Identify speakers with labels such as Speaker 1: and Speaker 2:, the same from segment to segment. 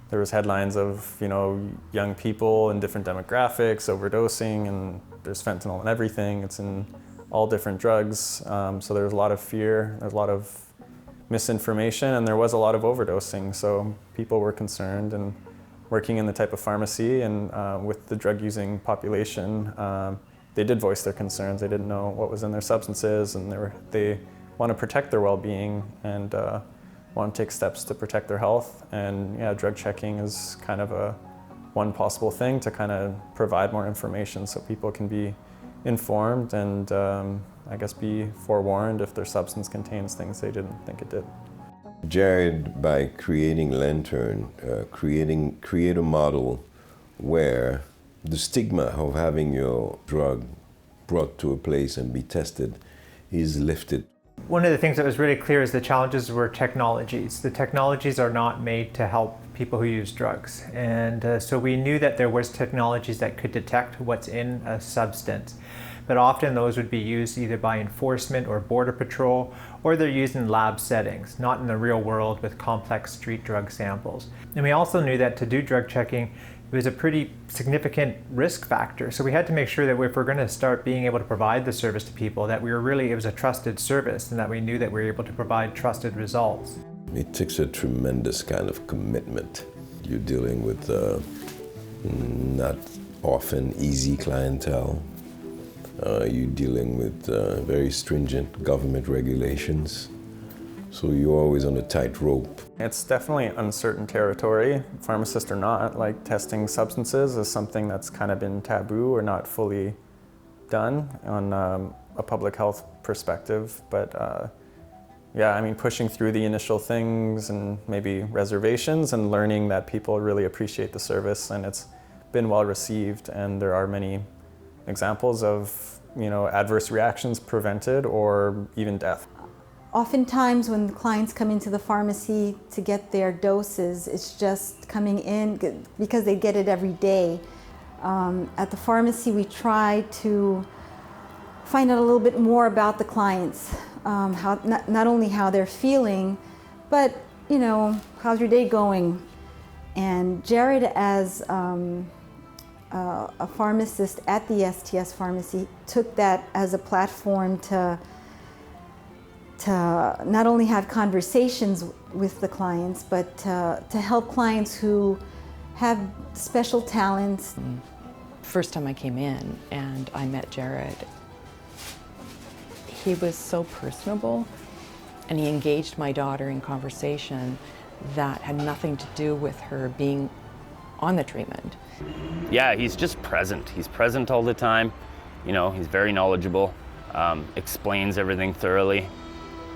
Speaker 1: there was headlines of, young people in different demographics overdosing, and there's fentanyl in everything. It's in all different drugs. So there was a lot of fear, there's a lot of misinformation, and there was a lot of overdosing. So people were concerned, and working in the type of pharmacy and with the drug-using population, they did voice their concerns. They didn't know what was in their substances, and they want to protect their well-being and want to take steps to protect their health. And yeah, drug checking is kind of one possible thing to kind of provide more information so people can be informed and I guess be forewarned if their substance contains things they didn't think it did.
Speaker 2: Jared, by creating Lantern, create a model where the stigma of having your drug brought to a place and be tested is lifted.
Speaker 3: One of the things that was really clear is the challenges were technologies. The technologies are not made to help people who use drugs. And so we knew that there was technologies that could detect what's in a substance. But often those would be used either by enforcement or border patrol, or they're used in lab settings, not in the real world with complex street drug samples. And we also knew that to do drug checking, it was a pretty significant risk factor. So we had to make sure that if we're going to start being able to provide the service to people, that it was a trusted service, and that we knew that we were able to provide trusted results.
Speaker 2: It takes a tremendous kind of commitment. You're dealing with not often easy clientele. You're dealing with very stringent government regulations. So you're always on a tightrope.
Speaker 1: It's definitely uncertain territory, pharmacist or not. Like, testing substances is something that's kind of been taboo or not fully done on a public health perspective. But yeah, I mean, pushing through the initial things and maybe reservations and learning that people really appreciate the service, and it's been well received, and there are many examples of, adverse reactions prevented or even death.
Speaker 4: Oftentimes when clients come into the pharmacy to get their doses, it's just coming in because they get it every day. At the pharmacy, we try to find out a little bit more about the clients, not only how they're feeling, but how's your day going? And Jared, as a pharmacist at the STS Pharmacy, took that as a platform to not only have conversations with the clients, but to help clients who have special talents.
Speaker 5: First time I came in and I met Jared, he was so personable, and he engaged my daughter in conversation that had nothing to do with her being on the treatment.
Speaker 6: Yeah, he's just present. He's present all the time. He's very knowledgeable, explains everything thoroughly,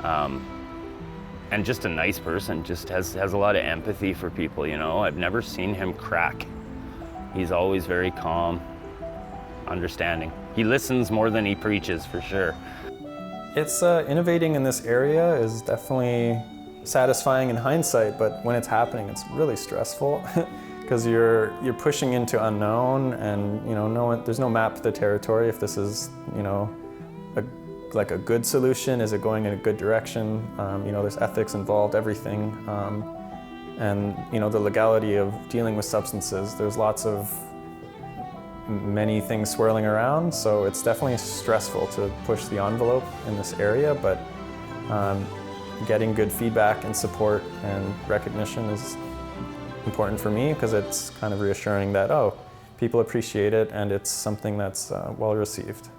Speaker 6: and just a nice person. Just has a lot of empathy for people. I've never seen him crack. He's always very calm, understanding. He listens more than he preaches, for sure.
Speaker 1: It's innovating in this area is definitely satisfying in hindsight, but when it's happening, it's really stressful. Because you're pushing into unknown, and there's no map to the territory. If this is a good solution, is it going in a good direction? There's ethics involved, everything, and the legality of dealing with substances. There's many things swirling around, so it's definitely stressful to push the envelope in this area. But getting good feedback and support and recognition is important for me, because it's kind of reassuring that, people appreciate it and it's something that's well received.